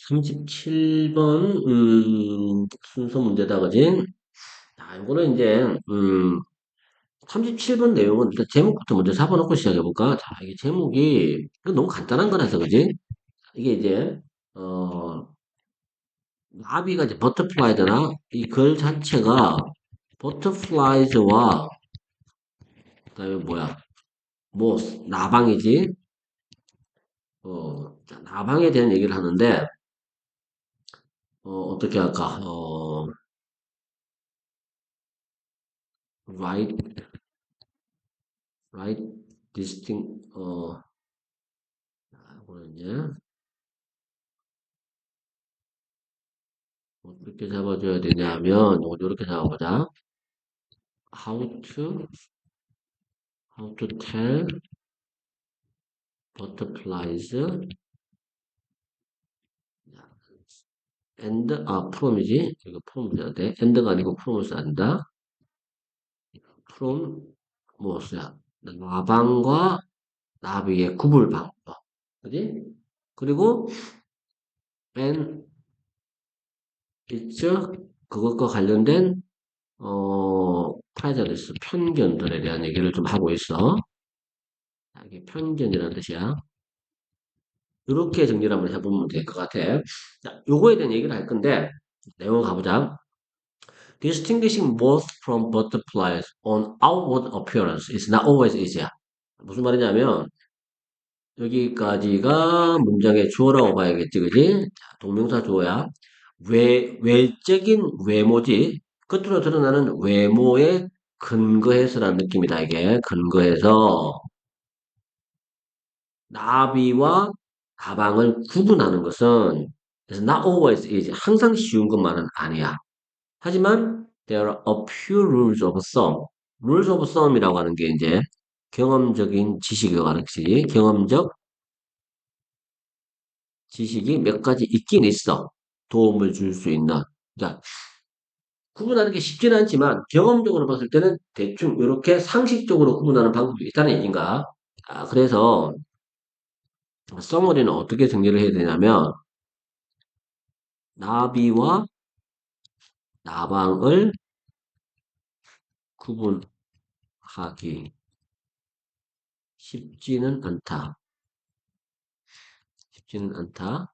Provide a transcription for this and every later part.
37번, 순서 문제다, 그지? 자, 이거는 이제, 37번 내용은 일단 제목부터 먼저 잡아놓고 시작해볼까? 자, 이게 제목이 이거 너무 간단한 거라서, 그지? 이게 이제, 어, 나비가 이제 버터플라이잖아? 이 글 자체가 버터플라이즈와, 그다음에 뭐야? 뭐, 나방이지? 자, 나방에 대한 얘기를 하는데, 어떻게 할까? write, write distinct, 이거는 이제, 어떻게 잡아줘야 되냐면, 이렇게 잡아보자. How to, how to tell butterflies and, from이지? 이거 from 써야 돼. and가 아니고 from을 써야 된다. from, 뭐 써야 나방과 나비의 구분 방법. 그지? 그리고, and it's, 그것과 관련된, prejudice, 편견들에 대한 얘기를 좀 하고 있어. 이게 편견이라는 뜻이야. 이렇게 정리를 한번 해보면 될 것 같아. 자, 요거에 대한 얘기를 할 건데, 내용 가보자. Distinguishing moths from butterflies on outward appearance is not always easy. 무슨 말이냐면, 여기까지가 문장의 주어라고 봐야겠지, 그지? 자, 동명사 주어야. 외적인 외모지. 겉으로 드러나는 외모에 근거해서라는 느낌이다, 이게. 근거해서. 나비와 가방을 구분하는 것은 그래서 not always is 항상 쉬운 것만은 아니야. 하지만 there are a few rules of thumb. rules of thumb이라고 하는 게 이제 경험적인 지식을 가르치지. 경험적 지식이 몇 가지 있긴 있어. 도움을 줄 수 있는. 그러니까 구분하는 게 쉽지는 않지만 경험적으로 봤을 때는 대충 이렇게 상식적으로 구분하는 방법이 있다는 얘기인가. 그래서 써머리는 어떻게 정리를 해야 되냐면 나비와 나방을 구분하기 쉽지는 않다. 쉽지는 않다.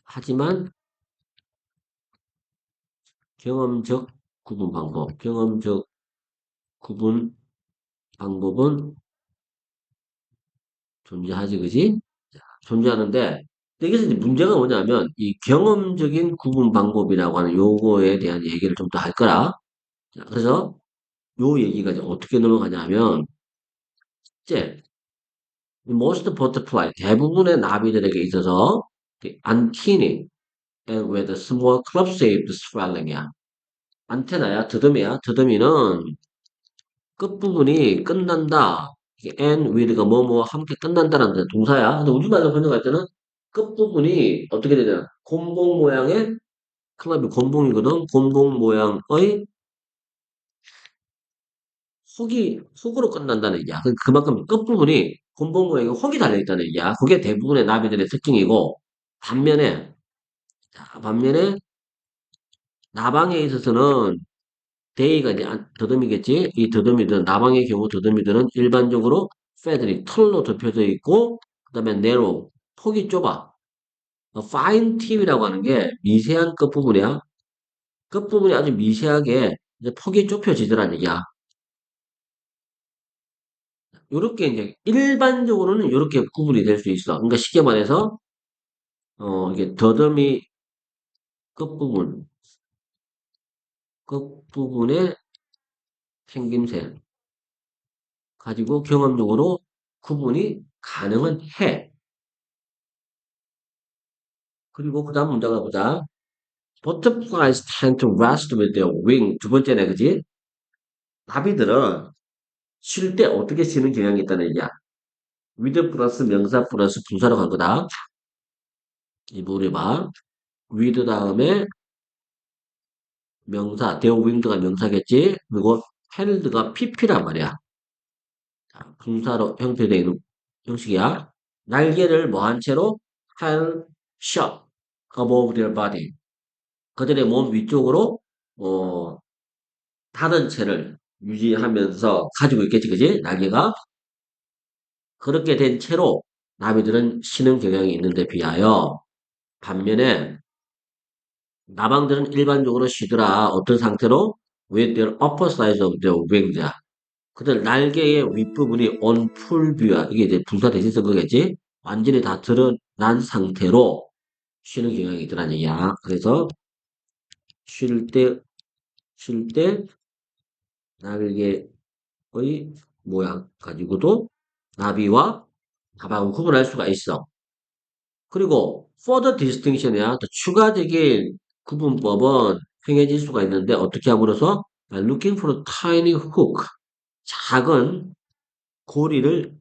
하지만 경험적 구분 방법, 경험적 구분 방법은 존재하지, 그지? 존재하는데, 여기서 이제 문제가 뭐냐면, 이 경험적인 구분 방법이라고 하는 요거에 대한 얘기를 좀 더 할 거라. 자, 그래서 요 얘기가 이제 어떻게 넘어가냐면, 이제, most butterfly, 대부분의 나비들에게 있어서, 안티니, and with a small club-shaped swelling이야. 안테나야, 더듬이야. 더듬이는 끝부분이 끝난다. 이게 and with가 뭐뭐 함께 끝난다라는 데 동사야. 근데 우리말로 번역할 때는 끝부분이 어떻게 되냐. 곤봉 모양의 클럽이 곤봉이거든. 곤봉 모양의 혹으로 끝난다는 얘기야. 그만큼 끝부분이 곤봉 모양의 혹이 달려있다는 얘기야. 그게 대부분의 나비들의 특징이고, 반면에, 반면에 나방에 있어서는 데이가 이제 더듬이겠지? 이 더듬이들은, 나방의 경우 더듬이들은 일반적으로 패들이 털로 덮여져 있고, 그 다음에 네로, 폭이 좁아. 파인 팁이라고 하는 게 미세한 끝부분이야. 끝부분이 아주 미세하게 이제 폭이 좁혀지더란 얘기야. 요렇게 이제 일반적으로는 요렇게 구분이 될 수 있어. 그러니까 쉽게 말해서, 이게 더듬이 끝부분, 끝부분의 생김새 가지고 경험적으로 구분이 가능은 해. 그리고 그 다음 문제 가보자. Butterflies tend to rest with their wing. 두 번째네, 그지? 나비들은 쉴 때 어떻게 쉬는 경향이 있다는 얘기야. with 플러스 명사 플러스 분사로 간 거다. 이 부분을 봐. with 다음에 명사, their winged가 명사겠지? 그리고 held가 pp란 말이야. 자, 분사로 형태되어 있는 형식이야. 날개를 뭐 한 채로 held shut. above their body. 그들의 몸 위쪽으로, 어, 닫은 채를 유지하면서 가지고 있겠지, 그지? 날개가. 그렇게 된 채로 나비들은 쉬는 경향이 있는데 비하여 반면에 나방들은 일반적으로 쉬더라. 어떤 상태로? With their upper side of their wings. 그들 날개의 윗부분이 on full view야. 이게 이제 분사 대신 쓴 거겠지? 완전히 다 드러난 상태로 쉬는 경향이 있더라는 얘기야. 그래서 쉴 때, 쉴 때 날개의 모양 가지고도 나비와 나방을 구분할 수가 있어. 그리고 further distinction이야. 또 추가적인 구분법은 행해질 수가 있는데 어떻게 함으로써 by looking for a tiny hook 작은 고리를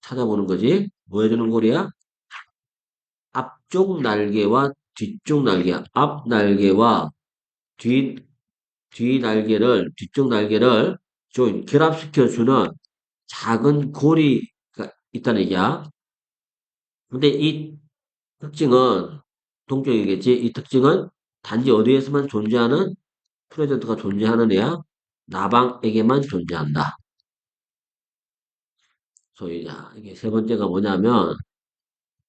찾아보는 거지. 뭐 해주는 고리야? 앞쪽 날개와 뒤쪽 날개, 앞 날개와 뒤, 뒤 날개를, 뒤쪽 날개를 좀 결합시켜주는 작은 고리가 있다는 얘기야. 근데 이 특징은 동적이겠지. 이 특징은 단지 어디에서만 존재하는 프레젠트가 존재하는 애야. 나방에게만 존재한다. 소유자. 이게 세 번째가 뭐냐면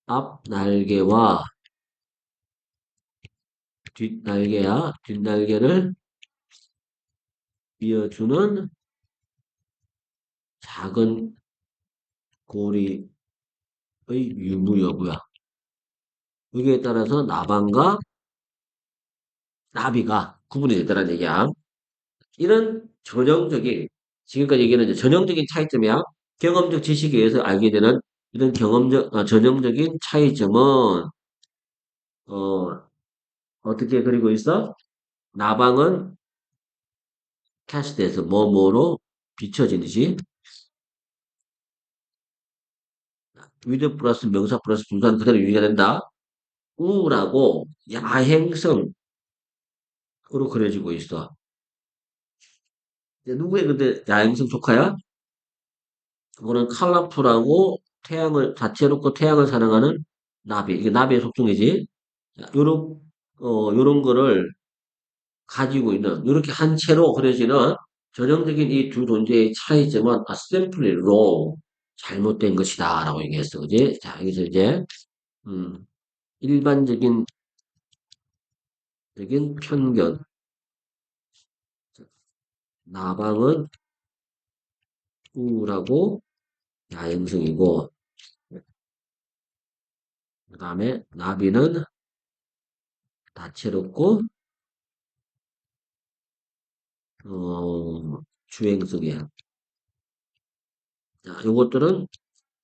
앞 날개와 뒷 날개야. 뒷 날개를 이어주는 작은 고리의 유무 여부야. 여기에 따라서 나방과 나비가 구분이 되더라는 얘기야. 이런 전형적인 지금까지 얘기는 이제 전형적인 차이점이야. 경험적 지식에 의해서 알게 되는 이런 전형적인 차이점은 어, 어떻게 그리고 있어? 나방은 캐스트에서 뭐뭐로 비춰지듯이 위드 플러스 명사 플러스 분사는 그대로 유지가 된다. 우울하고 야행성으로 그려지고 있어. 이제 누구의 근데 야행성 조카야? 그거는 컬러풀하고 태양을 다채롭고 태양을 사랑하는 나비. 이게 나비의 속성이지. 요런 요런 거를 가지고 있는 이렇게 한 채로 그려지는 전형적인 이 두 존재의 차이점은 simply wrong. 잘못된 것이다라고 얘기했어. 그지? 자, 여기서 이제 음, 일반적인 편견. 나방은 우울하고 야행성이고 그다음에 나비는 다채롭고 주행성이야. 자, 요것들은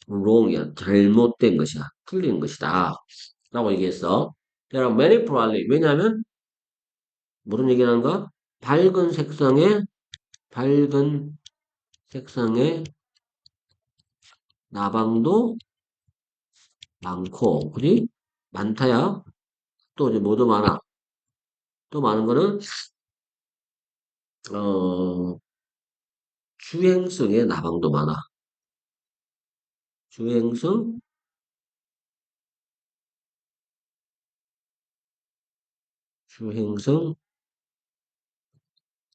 wrong이야. 잘못된 것이야. 틀린 것이다. 라고 얘기했어. There are many probably. 왜냐하면 무슨 얘기하는가? 밝은 색상의 나방도 많고, 그지? 많다야. 또 이제 뭐도 많아. 또 많은 거는 어, 주행성의 나방도 많아. 주행성, 주행성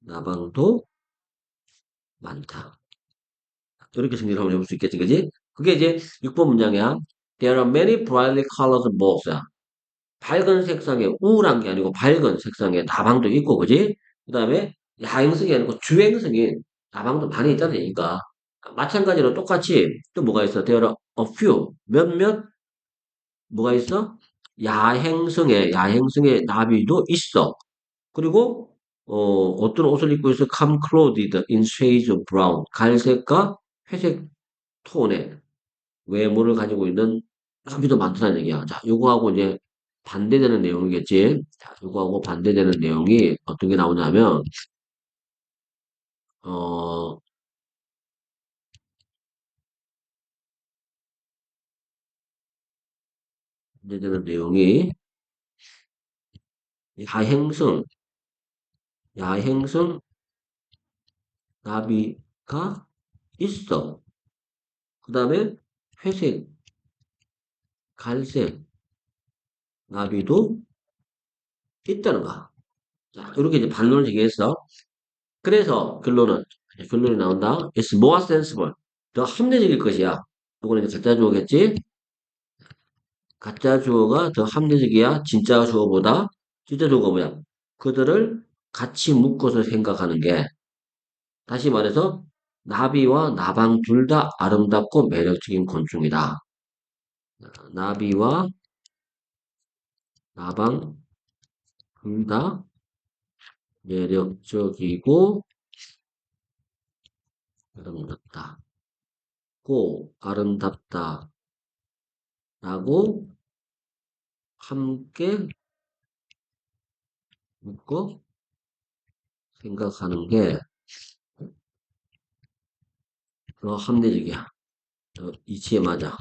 나방도 많다. 이렇게 정리를 한번 해볼 수 있겠지, 그지? 그게 이제 6번 문장이야. There are many brightly colored bulbs. 밝은 색상의 우울한 게 아니고 밝은 색상의 나방도 있고, 그지? 그 다음에 야행성이 아니고 주행성인 나방도 많이 있다는 얘기니까. 마찬가지로 똑같이 또 뭐가 있어? There are a few, 몇몇 뭐가 있어? 야행성의 나비도 있어. 그리고 어떤 옷을 입고 있어? Come clothed in shades of brown. 갈색과 회색 톤의 외모를 가지고 있는 나비도 많다는 얘기야. 자, 요거하고 이제 반대되는 내용이겠지. 자, 요거하고 반대되는 내용이 어떤 게 나오냐면, 어, 반대되는 내용이 야행성, 야행성 나비가 있어. 그 다음에 회색, 갈색 나비도 있다는 거. 자, 이렇게 이제 반론을 제기했어. 그래서 결론이 나온다. It's more sensible. 더 합리적일 것이야. 이거는 이제 가짜 주어겠지? 가짜 주어가 더 합리적이야. 진짜 주어보다. 진짜 주어가 뭐야? 그들을 같이 묶어서 생각하는 게, 다시 말해서, 나비와 나방 둘 다 아름답고 매력적인 곤충이다. 나비와 나방 둘 다 매력적이고 아름답다. 고 아름답다라고 함께 묶어 생각하는 게 더 합리적이야. 이치에 맞아.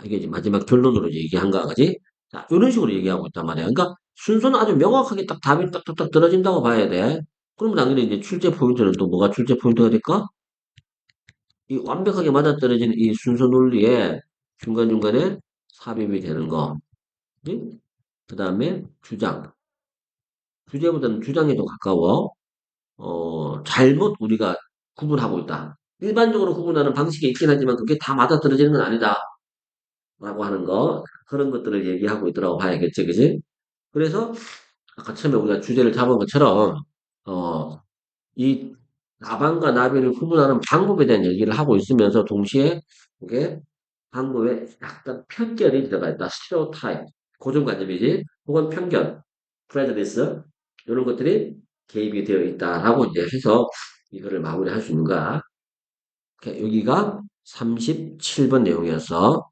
이게 이제 마지막 결론으로 이제 얘기한 거야, 그지? 자, 이런 식으로 얘기하고 있단 말이야. 그러니까 순서는 아주 명확하게 딱 답이 딱딱딱 떨어진다고 봐야 돼. 그러면 당연히 이제 출제 포인트는 또 뭐가 출제 포인트가 될까? 이 완벽하게 맞아떨어지는 이 순서 논리에 중간중간에 삽입이 되는 거. 그 다음에 주장. 주제보다는 주장에 더 가까워. 잘못 우리가 구분하고 있다. 일반적으로 구분하는 방식이 있긴 하지만 그게 다 맞아떨어지는 건 아니다. 라고 하는 거. 그런 것들을 얘기하고 있더라고 봐야겠지, 그지? 그래서 아까 처음에 우리가 주제를 잡은 것처럼, 어, 이 나방과 나비를 구분하는 방법에 대한 얘기를 하고 있으면서 동시에 이게 방법에 약간 편견이 들어가 있다. 스테레오타입, 고정관념이지. 혹은 편견, 프레저리스 이런 것들이 개입이 되어 있다라고 이제 해서 이거를 마무리할 수 있는 거야. 여기가 37번 내용이었어.